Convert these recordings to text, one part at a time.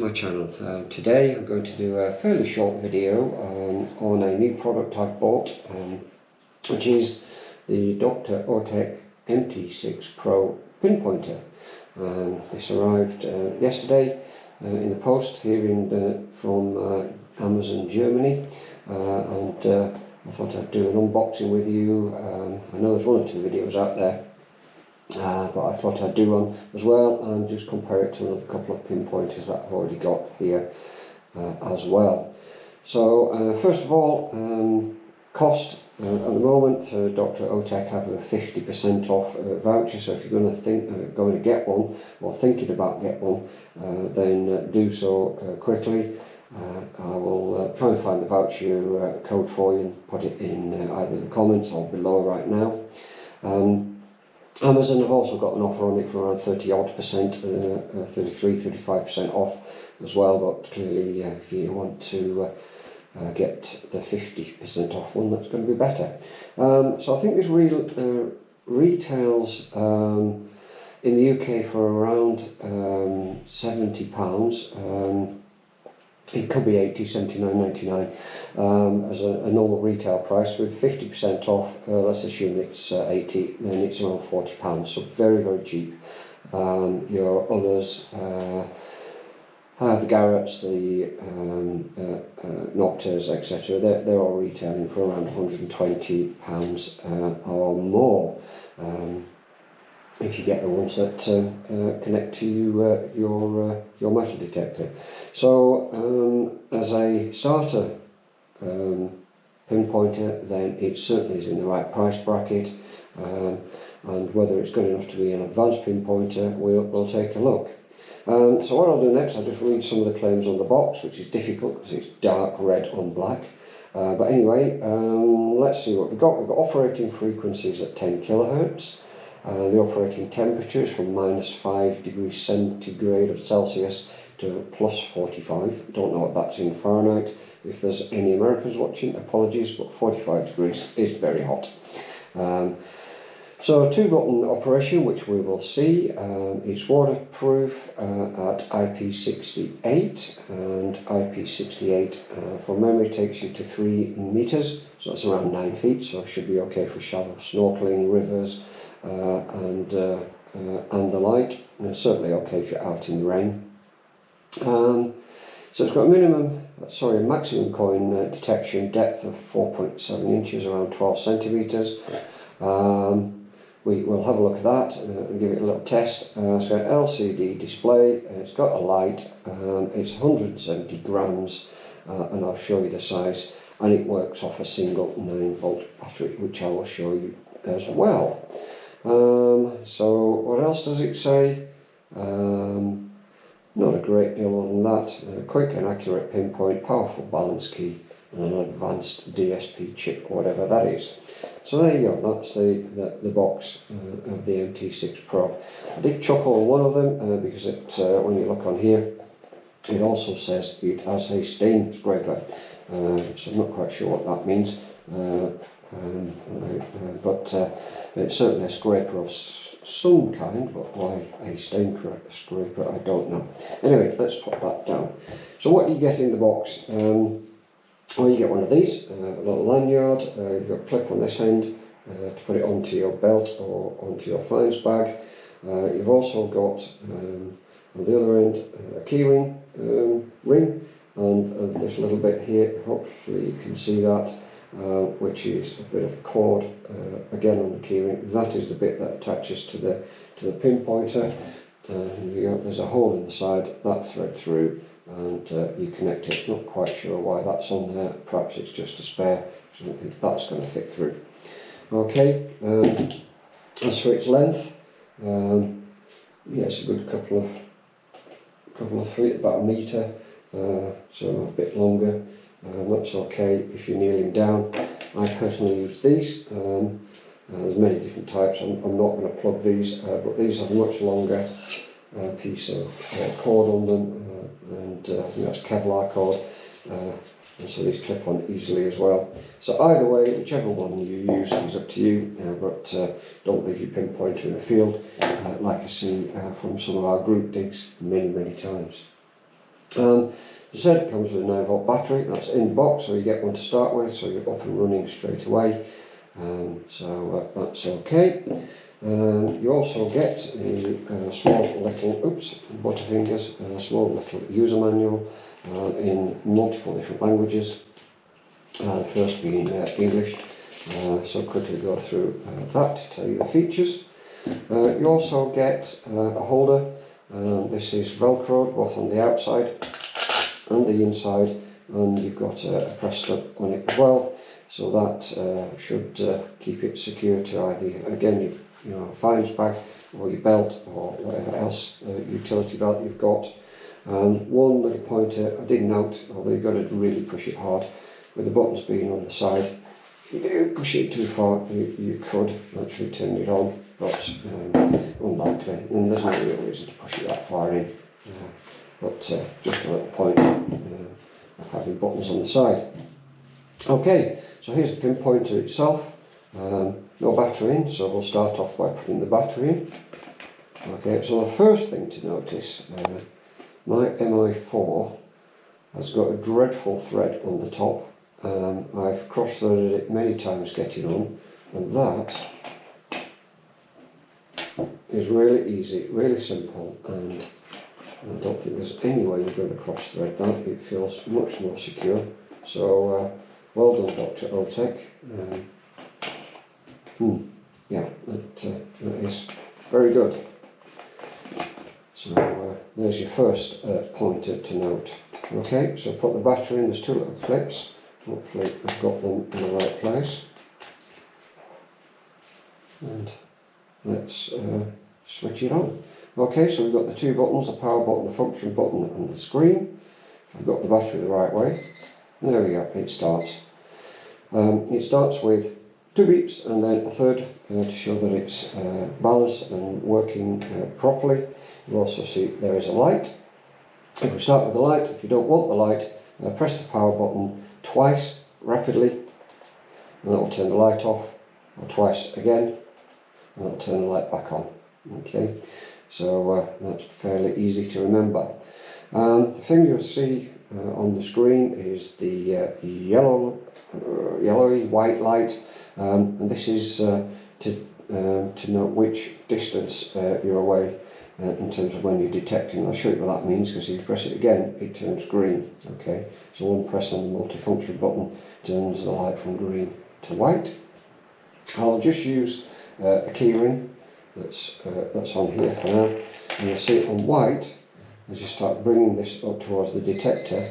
my channel. Today I'm going to do a fairly short video on a new product I've bought, which is the Dr. Otek MT6 Pro Pinpointer. This arrived yesterday in the post here from Amazon Germany, and I thought I'd do an unboxing with you. I know there's one or two videos out there, but I thought I'd do one as well and just compare it to another couple of pinpointers that I've already got here as well. So first of all, cost. At the moment, Dr. Otek have a 50% off voucher, so if you're going to going to get one or thinking about get one, then do so quickly. I will try and find the voucher code for you and put it in either the comments or below right now. Amazon have also got an offer on it for around 30-odd%, 33-35% off as well, but clearly if you want to get the 50% off one, that's going to be better. So I think this retails in the UK for around £70. It could be 80, 79.99 as a normal retail price. With 50% off, let's assume it's 80, then it's around £40, so very, very cheap. Your others, the Garretts, the Noctas, etc., they're all retailing for around £120 or more. If you get the ones that connect to your metal detector. So as a starter pinpointer, then it certainly is in the right price bracket, and whether it's good enough to be an advanced pinpointer, we'll take a look. So what I'll do next, I'll just read some of the claims on the box, which is difficult because it's dark red on black. But anyway, let's see what we've got. We've got operating frequencies at 10 kHz. The operating temperature is from -5 degrees centigrade of Celsius to +45. Don't know what that's in Fahrenheit. If there's any Americans watching, apologies, but 45 degrees is very hot. So 2-button operation, which we will see. It's waterproof at IP68, and IP68 for memory takes you to 3 meters, so that's around 9 feet, so it should be okay for shallow snorkeling, rivers, and the like, and certainly okay if you're out in the rain. So it's got a maximum coin detection depth of 4.7 inches, around 12 centimeters. We will have a look at that and give it a little test. It's got an LCD display, it's got a light, it's 170 grams, and I'll show you the size, and it works off a single 9-volt battery, which I will show you as well. So what else does it say? Not a great deal other than that. Quick and accurate pinpoint, powerful balance key, and an advanced DSP chip, whatever that is. So there you go, that's the box of the MT6 Pro. I did chuckle on one of them because when you look on here, it also says it has a stain scraper, so I'm not quite sure what that means. But it's certainly a scraper of some kind, but why a stain scraper, I don't know. Anyway, let's put that down. So what do you get in the box? Well, you get one of these, a little lanyard. You've got a clip on this end to put it onto your belt or onto your fines bag. You've also got on the other end a key ring, and this little bit here, hopefully you can see that, which is a bit of cord, again on the keyring. That is the bit that attaches to the pinpointer. There's a hole in the side that thread through, and you connect it. Not quite sure why that's on there. Perhaps it's just a spare. I don't think that's going to fit through. Okay. As for its length, yeah, it's a good couple of feet, about a metre, so a bit longer. That's okay if you're kneeling down. I personally use these. There's many different types. I'm not going to plug these, but these have a much longer piece of cord on them, and that's Kevlar cord, and so these clip on easily as well. So either way, whichever one you use is up to you, but don't leave your pinpointer in the field, like I see from some of our group digs many times. As I said, it comes with a 9-volt battery. That's in the box, so you get one to start with, so you're up and running straight away. That's okay. You also get a small little, butterfingers, a small little user manual in multiple different languages. The first being English. So quickly go through that to tell you the features. You also get a holder. This is velcroed both on the outside and the inside, and you've got a press stud on it as well, so that should keep it secure to either, again, your fines bag or your belt or whatever else utility belt you've got. One little pointer I did note, although you've got to really push it hard, with the buttons being on the side, if you do push it too far, you could actually turn it on, but unlikely, and there's no real reason to push it that far in. But just a little point of having buttons on the side. Okay, so here's the Pinpointer itself. No battery in, so we'll start off by putting the battery in. Okay, so the first thing to notice, my MI4 has got a dreadful thread on the top. I've cross-threaded it many times getting on, and that is really easy, really simple, and I don't think there's any way you're going to cross-thread that. It feels much more secure. So well done, Dr. Otek. Yeah, that is very good. So there's your first pointer to note. Okay, so put the battery in. There's two little clips. Hopefully I've got them in the right place. And let's switch it on. Okay, so we've got the two buttons, the power button, the function button and the screen. I've got the battery the right way. And there we go, it starts. It starts with 2 beeps and then a third to show that it's balanced and working properly. You'll also see there is a light. If we start with the light, if you don't want the light, press the power button twice rapidly, and that will turn the light off, or twice again, and that will turn the light back on. Okay, so that's fairly easy to remember. The thing you'll see on the screen is the yellowy white light, and this is to note which distance you're away in terms of when you're detecting. I'll show you what that means, because if you press it again, it turns green. Okay, so one press on the multifunction button turns the light from green to white. I'll just use a keyring that's on here for now, and you'll see it on white. As you start bringing this up towards the detector,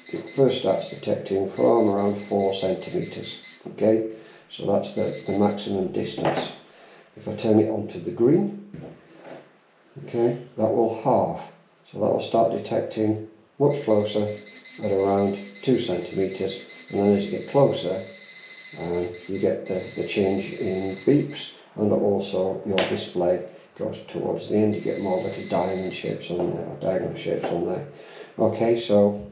it first starts detecting from around 4 centimeters. Okay, so that's the maximum distance. If I turn it onto the green, okay, that will halve, so that will start detecting much closer at around 2 centimeters, and then as you get closer, you get the change in beeps, and also your display goes towards the end. You get more little diamond shapes on there, or diagonal shapes on there. Okay, so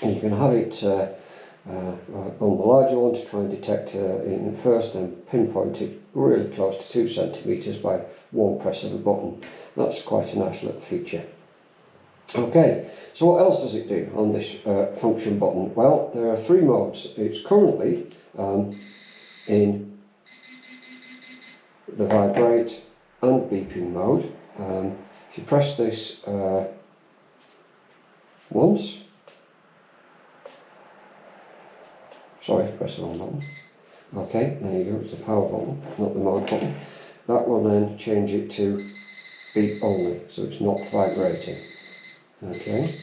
you can have it on the larger one to try and detect in first, and pinpoint it really close to 2 centimeters by one press of a button. That's quite a nice little feature. Okay, so what else does it do on this function button? Well, there are 3 modes. It's currently in the vibrate and beeping mode. If you press this once, sorry, press the wrong button. Okay, there you go, it's the power button, not the mode button. That will then change it to beep only, so it's not vibrating. Okay,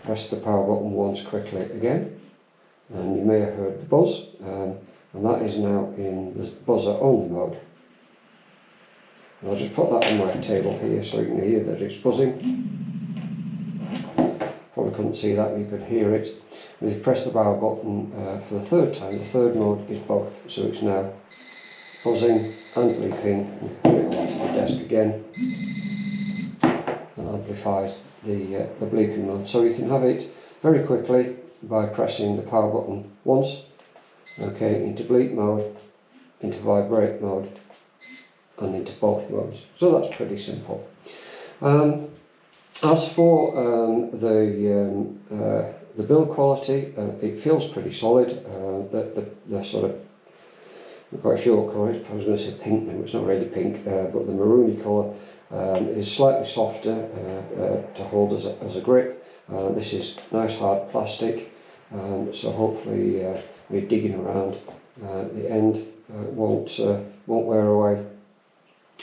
press the power button once quickly again, and you may have heard the buzz, and that is now in the buzzer only mode. And I'll just put that on my table here so you can hear that it's buzzing. Probably couldn't see that, but you could hear it. And if you press the power button for the 3rd time, the 3rd mode is both, so it's now buzzing and bleeping. And if you put it onto the desk again, that amplifies the bleeping mode. So you can have it very quickly by pressing the power button once, okay, into bleep mode, into vibrate mode, and into both modes. So that's pretty simple. As for the build quality, it feels pretty solid. The sort of, I'm quite sure what colour it is. I was going to say pink, and it's not really pink, but the maroony colour is slightly softer to hold as a grip. This is nice hard plastic, so hopefully we're digging around the end won't wear away.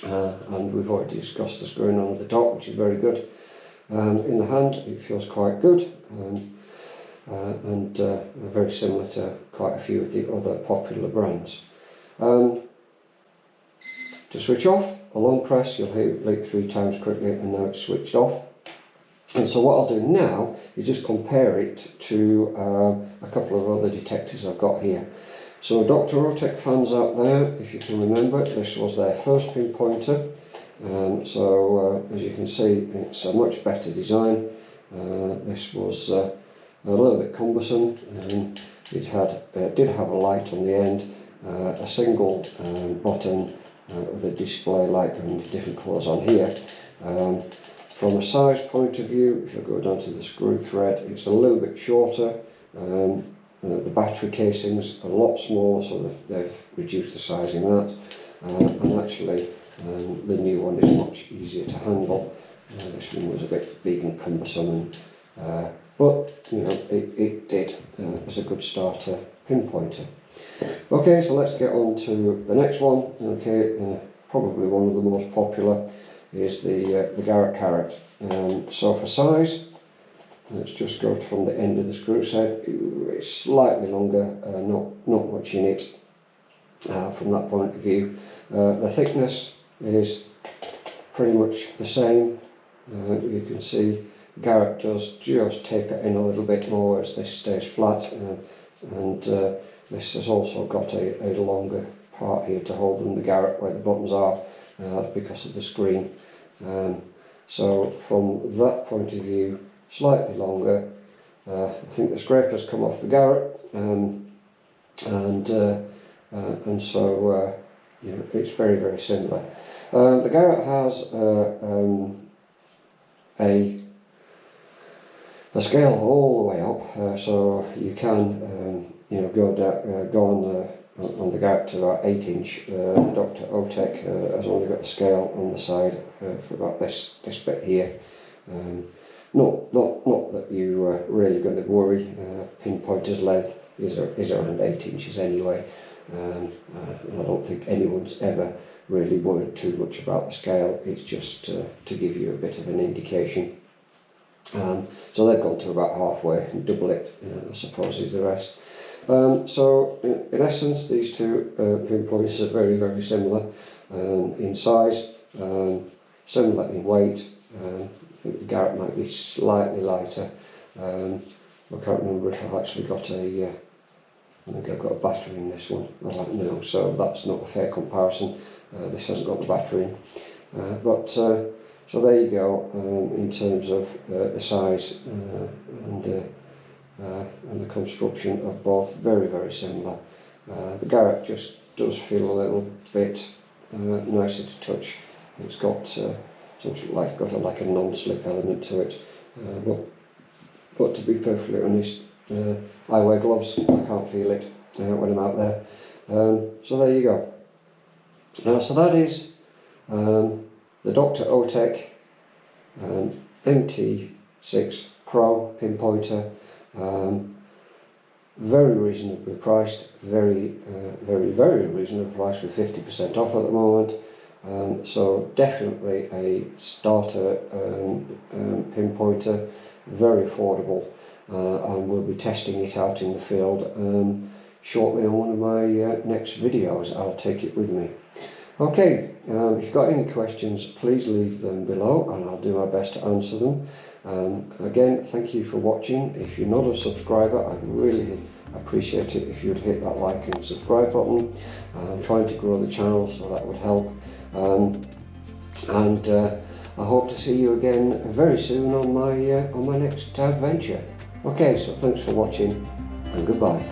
And we've already discussed the screwing on the top, which is very good. In the hand, it feels quite good, and very similar to quite a few of the other popular brands. To switch off, a long press, you'll hear it blink 3 times quickly, and now it's switched off. And so what I'll do now is just compare it to a couple of other detectors I've got here. So Dr. Otek fans out there, if you can remember, this was their first Pinpointer. So as you can see, it's a much better design. This was a little bit cumbersome. It did have a light on the end, a single button with a display light and different colours on here. From a size point of view, if you go down to the screw thread, it's a little bit shorter. The battery casings are a lot smaller, so they've reduced the size in that. And actually, the new one is much easier to handle. This one was a bit big and cumbersome, but you know, it did as a good starter Pinpointer. Okay, so let's get on to the next one. Okay, probably one of the most popular is the Garrett Carrot. So for size, let's just go from the end of the screw set. It's slightly longer, not much in it from that point of view. The thickness is pretty much the same. You can see Garrett does just taper in a little bit more as this stays flat, and this has also got a longer part here to hold than the Garrett where the buttons are, because of the screen. So from that point of view, slightly longer. I think the scrapers come off the Garrett, and so you know, it's very, very similar. The Garrett has a scale all the way up, so you can you know, go on the Garrett to about 8-inch. The Dr. Otek has only got a scale on the side for about this bit here. Not that you are really going to worry. Pinpointer's length is around 8 inches anyway. And I don't think anyone's ever really worried too much about the scale. It's just to give you a bit of an indication. So they've gone to about halfway, and double it, I suppose, is the rest. So in essence, these two Pinpointers are very, very similar in size, similar in weight. I think the Garrett might be slightly lighter. I can't remember if I've actually got I think I've got a battery in this one. No, so that's not a fair comparison. This hasn't got the battery in. So there you go, in terms of the size and the construction of both. Very, very similar. The Garrett just does feel a little bit nicer to touch. It's got something like a non-slip element to it. But to be perfectly honest, I wear gloves. I can't feel it when I'm out there. So there you go. So that is the Dr. Otek MT6 Pro Pinpointer. Very reasonably priced, very reasonably priced, with 50% off at the moment. So definitely a starter Pinpointer, very affordable, and we'll be testing it out in the field shortly on one of my next videos. I'll take it with me. Okay, if you've got any questions, please leave them below and I'll do my best to answer them. Again, thank you for watching. If you're not a subscriber, I'd really appreciate it if you'd hit that like and subscribe button. I'm trying to grow the channel, so that would help. I hope to see you again very soon on my next adventure. Okay, so thanks for watching and goodbye.